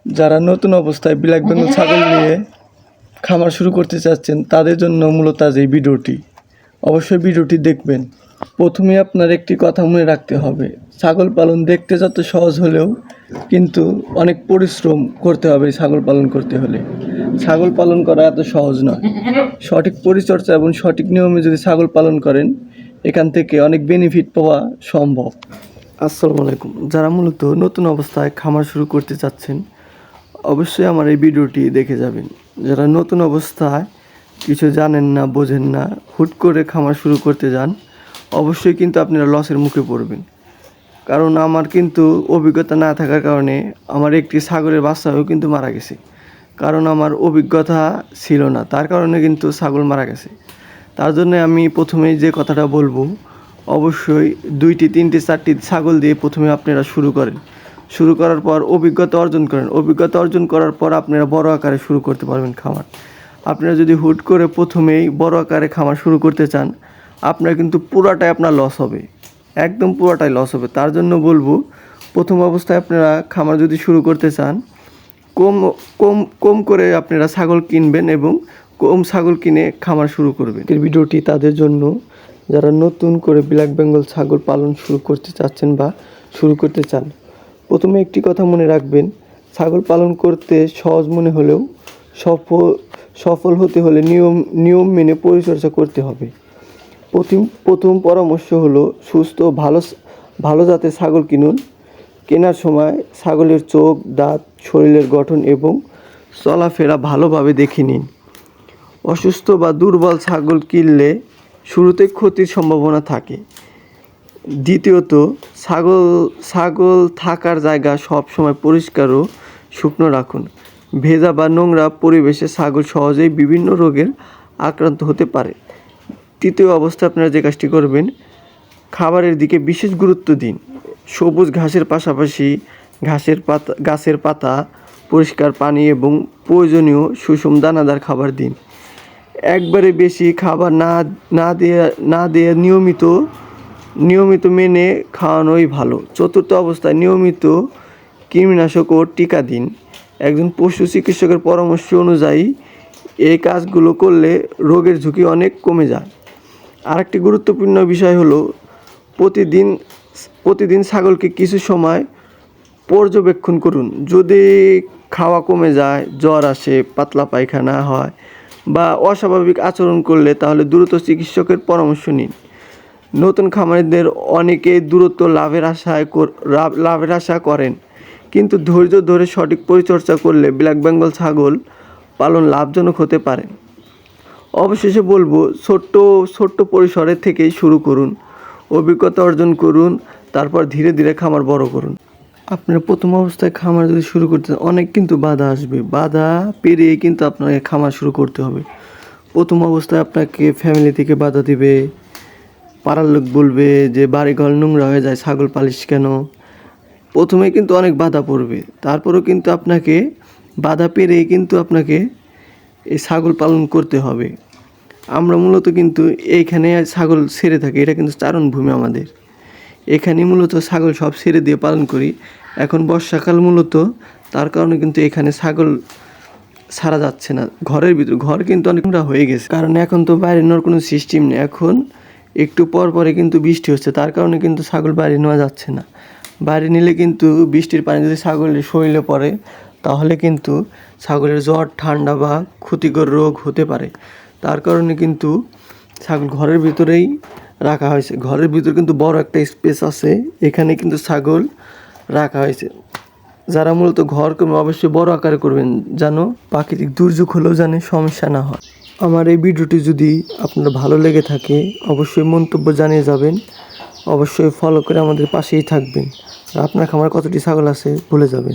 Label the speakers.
Speaker 1: যারা নতুন অবস্থায় ব্ল্যাক বেঙ্গল ছাগল নিয়ে খামার শুরু করতে চাচ্ছেন তাদের জন্য মূলত আজ এই ভিডিওটি। অবশ্যই ভিডিওটি দেখবেন। প্রথমে আপনার একটি কথা মনে রাখতে হবে, ছাগল পালন দেখতে যত সহজ হলেও কিন্তু অনেক পরিশ্রম করতে হবে। ছাগল পালন করতে হলে ছাগল পালন করা এত সহজ নয়। সঠিক পরিচর্যা এবং সঠিক নিয়মে যদি ছাগল পালন করেন এখান থেকে অনেক বেনিফিট পাওয়া সম্ভব। আসসালামু আলাইকুম। যারা মূলত নতুন অবস্থায় খামার শুরু করতে চাচ্ছেন অবশ্যই আমার এই ভিডিওটি দেখে যাবেন। যারা নতুন অবস্থায় কিছু জানেন না, বোঝেন না, হুট করে খামার শুরু করতে যান, অবশ্যই কিন্তু আপনারা লসের মুখে পড়বেন। কারণ আমার কিন্তু অভিজ্ঞতা না থাকার কারণে আমার একটি ছাগলের বাচ্চাও কিন্তু মারা গেছে। কারণ আমার অভিজ্ঞতা ছিল না, তার কারণে কিন্তু ছাগল মারা গেছে। তার জন্য আমি প্রথমেই যে কথাটা বলবো, অবশ্যই 2টি 3টি 4টি ছাগল দিয়ে প্রথমে আপনারা শুরু করেন। শুরু করার পর অভিজ্ঞতা অর্জন করেন। অভিজ্ঞতা অর্জন করার পর আপনারা বড় আকারে শুরু করতে পারবেন খামার। আপনারা যদি হুট করে প্রথমেই বড় আকারে খামার শুরু করতে চান, আপনার কিন্তু পুরাটাই আপনার লস হবে, একদম পুরাটাই লস হবে। তার জন্য বলবো, প্রথম অবস্থায় আপনারা খামার যদি শুরু করতে চান, কম করে আপনারা ছাগল কিনবেন এবং কম ছাগল কিনে খামার শুরু করবেন। এই ভিডিওটি তাদের জন্য যারা নতুন করে ব্ল্যাক বেঙ্গল ছাগল পালন শুরু করতে চাচ্ছেন বা শুরু করতে চান। প্রথমে একটি কথা মনে রাখবেন, ছাগল পালন করতে সহজ মনে হলেও সফল হতে হলে নিয়ম মেনে পরিচর্যা করতে হবে। প্রথম পরামর্শ হলো সুস্থ ভালো জাতের ছাগল কিনুন। কেনার সময় ছাগলের চোখ, দাঁত, শরীরের গঠন এবং চলাফেরা ভালোভাবে দেখে নিন। অসুস্থ বা দুর্বল ছাগল কিনলে শুরুতে ক্ষতির সম্ভাবনা থাকে। দ্বিতীয়ত, ছাগল থাকার জায়গা সবসময় পরিষ্কার ও শুকনো রাখুন। ভেজা বা নোংরা পরিবেশে ছাগল সহজেই বিভিন্ন রোগের আক্রান্ত হতে পারে। তৃতীয় অবস্থায় আপনারা যে কাজটি করবেন, খাবারের দিকে বিশেষ গুরুত্ব দিন। সবুজ ঘাসের পাশাপাশি গাছের পাতা, পরিষ্কার পানি এবং প্রয়োজনীয় সুষম দানাদার খাবার দিন। একবারে বেশি খাবার না দিয়ে নিয়মিত মেনে খাওয়ানোই ভালো। চতুর্থ অবস্থায় নিয়মিত কৃমিনাশক ও টিকা দিন। একজন পশু চিকিৎসকের পরামর্শ অনুযায়ী এই কাজগুলো করলে রোগের ঝুঁকি অনেক কমে যায়। আরেকটি গুরুত্বপূর্ণ বিষয় হলো, প্রতিদিন ছাগলকে কিছু সময় পর্যবেক্ষণ করুন। যদি খাওয়া কমে যায়, জ্বর আসে, পাতলা পায়খানা হয় বা অস্বাভাবিক আচরণ করলে তাহলে দ্রুত চিকিৎসকের পরামর্শ নিন। নতুন খামারিদের অনেকে দ্রুত লাভের আশা করেন, কিন্তু ধৈর্য ধরে সঠিক পরিচর্যা করলে ব্ল্যাক বেঙ্গল ছাগল পালন লাভজনক হতে পারে। অবশেষে বলবো, ছোট্ট পরিসরে থেকেই শুরু করুন, অভিজ্ঞতা অর্জন করুন, তারপর ধীরে ধীরে খামার বড় করুন। আপনার প্রথম অবস্থায় খামার যদি শুরু করতে অনেক কিন্তু বাধা আসবে, বাধা পেরিয়ে কিন্তু আপনাকে খামার শুরু করতে হবে। প্রথম অবস্থায় আপনাকে ফ্যামিলি থেকে বাধা দিবে, পাড়ার লোক বলবে যে বাড়িঘর নোংরা হয়ে যায়, ছাগল পালিশ কেন। প্রথমে কিন্তু অনেক বাধা পড়বে, তারপরেও কিন্তু আপনাকে বাধা পেরিয়ে কিন্তু আপনাকে এই ছাগল পালন করতে হবে। আমরা মূলত কিন্তু এইখানে ছাগল ছেড়ে থাকি, এটা কিন্তু চারণভূমি আমাদের। এখানে মূলত ছাগল সব ছেড়ে দিয়ে পালন করি। এখন বর্ষাকাল মূলত, তার কারণে কিন্তু এখানে ছাগল ছাড়া যাচ্ছে না। ঘর কিন্তু অনেকটা হয়ে গেছে, কারণ এখন তো বাইরে নেওয়ার কোনো সিস্টেম নেই। এখন একটু পরে কিন্তু বৃষ্টি হচ্ছে, তার কারণে কিন্তু ছাগল বাইরে নেওয়া যাচ্ছে না। বাইরে নিলে কিন্তু বৃষ্টির পানি যদি ছাগলের শরীরে পড়ে তাহলে কিন্তু ছাগলের জ্বর, ঠান্ডা বা ক্ষতিকর রোগ হতে পারে। তার কারণে কিন্তু ছাগল ঘরের ভিতরেই রাখা হয়েছে। ঘরের ভিতরে কিন্তু বড় একটা স্পেস আছে, এখানে কিন্তু ছাগল রাখা হয়েছে। যারা মূলত ঘর করবে অবশ্যই বড় আকারে করবেন, যেন প্রাকৃতিক দুর্যোগ হলেও যেন সমস্যা না হয়। আমার এই ভিডিওটি যদি আপনার ভালো লেগে থাকে অবশ্যই মন্তব্য জানিয়ে যাবেন। অবশ্যই ফলো করে আমাদের পাশেই থাকবেন। আর আপনার খামারে কতটি ছাগল আছে ভুলে যাবেন।